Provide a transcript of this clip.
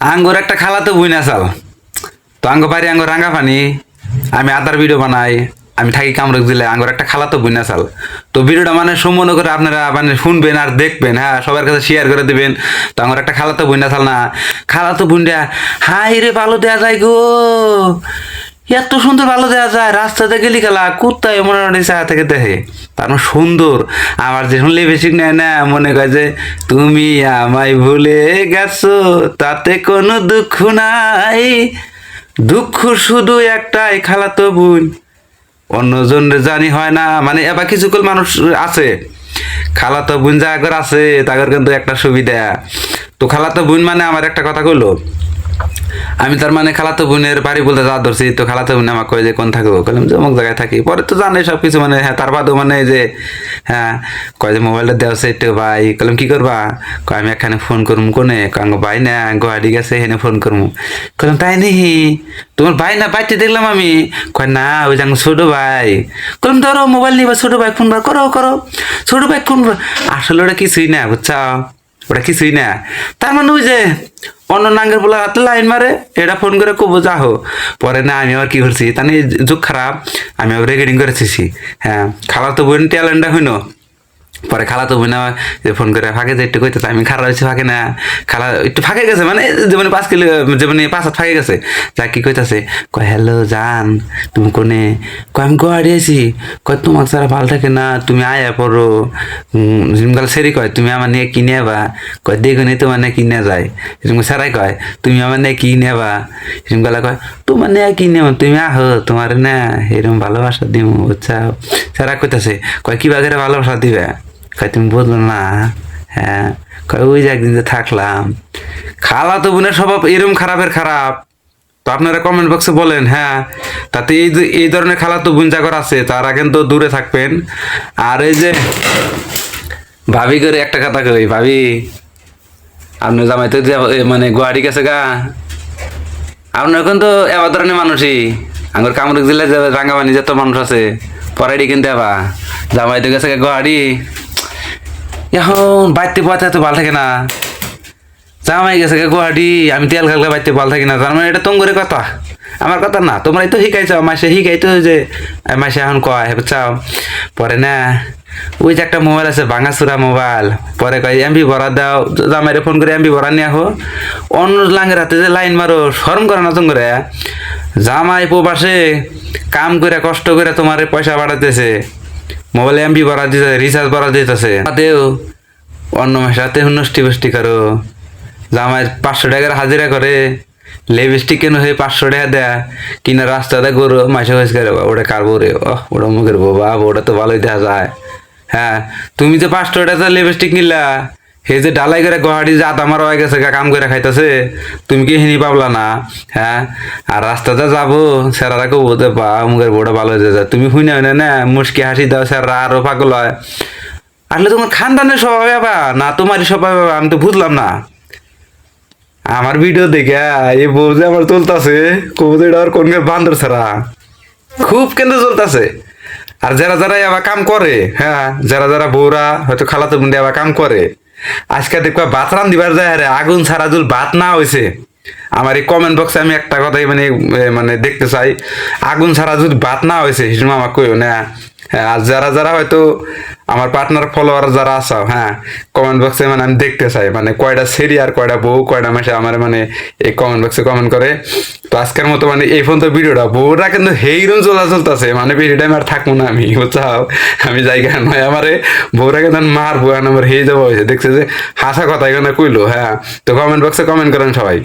আঙ্গুর একটা খালাতো বুই না চাল। তো আঙ্গ বাড়ি আঙ্গুর রাঙ্গা পানি। আমি আদার ভিডিও বানাই। আমি থাকি কামরুক দিলে আঙ্গুর একটা খালাতো বুই না চাল। তো ভিডিওটা মানে সম্পূর্ণ করে আপনারা মানে শুনবেন আর দেখবেন, হ্যাঁ সবার কাছে শেয়ার করে দিবেন। তো আমার একটা খালাতো বুই না চাল না, খালাতো বুনটা হাই রে ভালো দেয়া যায় গো, এত সুন্দর ভালো দেওয়া যায়। রাস্তাতে গেলি খেলা কুত্তায় মোটামুটি চা থেকে দেখে তার মানে সুন্দর। আমার যে শুনলে বেশি নেয় না, মনে করে যে তুমি আমায় ভুলে গেছো, তাতে কোনো দুঃখ নাই, দুঃখ শুধু একটাই খালাতো বোন, অন্যজন জানি হয় না। মানে এবার কিছু মানুষ আছে খালাতো বোন যাগর আছে তাদের কিন্তু একটা সুবিধা। তো খালাতো বোন মানে আমার একটা কথা কইলো, আমি তার মানে খালাতো বোনের বাড়ি বলতে যা ধরছি। তো খালাতো বোন আমাকে কয় যে কোন থাকবো, বললাম যে অমুক জায়গায় থাকি। পরে তো জানে সব কিছু, মানে হ্যাঁ তার বাদেও মানে যে হ্যাঁ কয় যে মোবাইলটা দেওয়া সেটা ভাই। বললাম কি করবা, কয় আমি এখানে ফোন করবো কোনে, কাঙ্গ ভাই না গুয়াহাটি গেছে এখানে ফোন করবো। বললাম তাই নি, তোমার ভাই না বাইতে দেখলাম আমি। কয় না ওই যে ছোট ভাই। বললাম ধরো মোবাইল নিবা, ছোট ভাই ফোন বার করো করো, ছোট ভাই ফোন। আসলে ওটা কিছুই না বুঝছা, ওটা কিছুই না। তার মানে ওই যে অন্য নাঙ্গের বলে হাতে লাইন মারে, এটা ফোন করে কবো যাহো। পরে না আমি আবার কি করছি তানি যুগ খারাপ, আমি আবার রেকর্ডিং করেছি। হ্যাঁ খালা তো বোন ট্যালেন্টটা হইনো। পরে খালা তো বোন আমার ফোন করে ফাঁকে যে একটু কইতে, আমি খারাপ হয়েছে ফাঁকে না, খালা একটু ফাঁকে গেছে মানে যেমন 5 কিলো যেমন 5 হাত ফাঁকে গেছে। যা কি কইতাছে, কয় হ্যালো জান তুমি কোনে, কয় আমি গুয়াহাটি আছি। কয় তোমাকে সারা ভালো থাকে না, তুমি আয়া পড়ো। জিমগাল সেরি কয় তুমি আমার নিয়ে কিনে আবা, কয় দেখুন তোমার নিয়ে কিনে যায়। সারাই কয় তুমি আমার নিয়ে কি নেবা, জিমগালা কয় তোমার নিয়ে কি নেব, তুমি আহো তোমার না এরকম ভালোবাসা দিব বুঝছা। সারা কইতাছে কয় কি বাগেরে ভালোবাসা দিবে, কয় তুমি বুঝলো না। হ্যাঁ কয় ওই যে একদিন যে থাকলাম। খালা তো বোনের স্বভাব এরকম খারাপের খারাপ। তো আপনারা কমেন্ট বক্সে বলেন, হ্যাঁ তাতে এই ধরনের খালা তো বোন জাগর আছে তারা কিন্তু দূরে থাকবেন। আর এই যে ভাবি করে একটা কথা কই, ভাবি আপনার জামাই তো মানে গুয়াহাটি গেছে গা, আপনার এখন তো এবার ধরনের মানুষই আমার কামরুক জেলায় যে রাঙ্গামানি যত মানুষ আছে পরাইডি কিনতে আবা, জামাই তো গেছে গুয়াহাটি। এখন বাইতে পথে এত ভালো থাকে না, জামাই গেছে গুয়াহাটি, আমি তেল খাগলে বাইতে ভালো থাকি না। তার মানে এটা তোমরে কথা, আমার কথা না। তোমরাই তো শিখাইছ, মাসে শিখাইতো যে মাসে এখন কয় বুঝছাও। পরে না ওই যে একটা মোবাইল আছে ভাঙাচুরা মোবাইল, পরে কয় এমবি ভরা দাও, জামাইরে ফোন করে এমবি ভরা নিয়ে আহো। অন্য লাঙ্গের হাতে যে লাইন মারো, শরম করে না তোমরা। জামাই প্রবাসে কাম করে কষ্ট করে তোমার পয়সা বাড়াতেছে, মোবাইলে এমবি ভরা দিতেছে, রিচার্জ ভরা দিতেছে, তাতেও অন্য মাসে হাতে নষ্টি বষ্টি করো। জামাই 500 টাকার হাজিরা করে, লিপস্টিক কেন হয়ে 500 টাকা দেয়া, কিনা রাস্তাতে গরু মাসে হয়েছে করে ওটা কারবো রে, ওটা মুখের বাবা ওটা তো ভালোই দেখা যায়। হ্যাঁ তুমি যে 500 টাকা লিপস্টিক নিলা, হে যে ডালাই করে গুয়াহাটি যে আদা মারা হয়ে গেছে কাম করে খাইতেছে, তুমি কি হিনি পাবলা না। হ্যাঁ আর রাস্তাতে যাবো স্যারারা কেউ বলতে বা মুখের বউটা ভালো হয়ে যায়, তুমি হুই না মুশকি হাসি দাও, স্যাররা আরো পাগল হয়। আসলে তোমার খানদানের স্বভাব বাবা না তোমারই স্বভাব বাবা, আমি তো বুঝলাম না। আমার ভিডিও দেখে এই বউ যে আমার চলতেছে কবুতর এটা আর কোন বান্দর ছাড়া খুব কিন্তু চলতেছে। আর যারা যারা আবার কাম করে, হ্যাঁ যারা যারা বউরা হয়তো খালাতো বোনরা আবার কাম করে, আজকে দেখবা ভাত রান দিবার যায় আরে আগুন ছাড়া যদি ভাত না হয়েছে। আমার এই কমেন্ট বক্সে আমি একটা কথাই মানে মানে দেখতে চাই, আগুন ছাড়া যদি ভাত না হয়েছে সেটা আমার কইও না। হ্যাঁ আর যারা যারা হয়তো আমার পার্টনার ফলোয়ার যারা আছো, হ্যাঁ কমেন্ট বক্সে মানে আমি দেখতে চাই মানে কয়টা সেরি আর কয়টা বউ কয়টা মাসে আমার মানে এই কমেন্ট বক্সে কমেন্ট করে। তো আজকের মতো মানে এই পর্যন্ত ভিডিওটা, বউরা কিন্তু হেইরুন চলতেছে মানে ভিডিওটা আমি আর থাকবো না আমি বুঝছাও। আমি জায়গা নয় আমারে বউরা কিন্তু মারবো আমার হেই যাবো হয়েছে দেখছে যে হাসা কথা এখানে কইলো। হ্যাঁ তো কমেন্ট বক্সে কমেন্ট করেন সবাই।